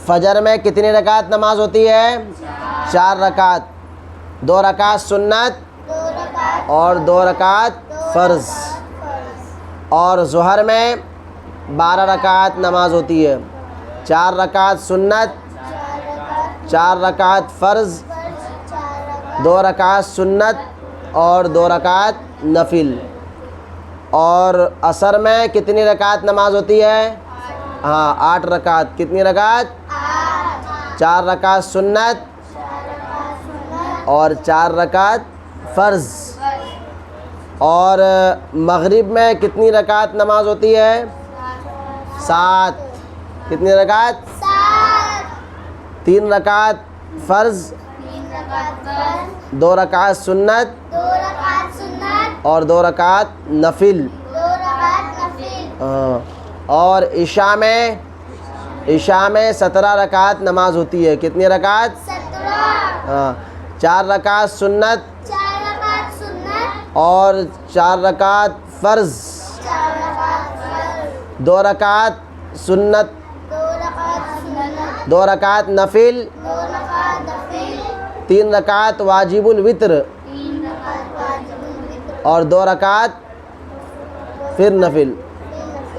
فجر میں کتنی رکعت نماز ہوتی ہے؟ 4 رکعت، 2 رکعت سنت اور 2 رکعت فرض۔ اور ظہر میں 12 رکعت نماز ہوتی ہے، 4 رکعت سنت، 4 رکعت فرض، 2 رکعت سنت اور 2 رکعت نفل۔ اور عصر میں کتنی رکعت نماز ہوتی ہے؟ 8 رکعت۔ کتنی رکعت؟ 4 رکعت سنت اور 4 رکعت فرض۔ اور مغرب میں کتنی رکعت نماز ہوتی ہے؟ 7۔ کتنی رکعت؟ 3 رکعت فرض، 2 رکعت سنت اور 2 رکعت نفل۔ اور عشاء میں 17 رکعت نماز ہوتی ہے۔ کتنی رکعت؟ 4 رکعت سنت اور 4 رکعت فرض، 2 رکعت سنت، 2 رکعت نفل، 3 رکعت واجب الوتر اور 2 رکعت پھر نفل۔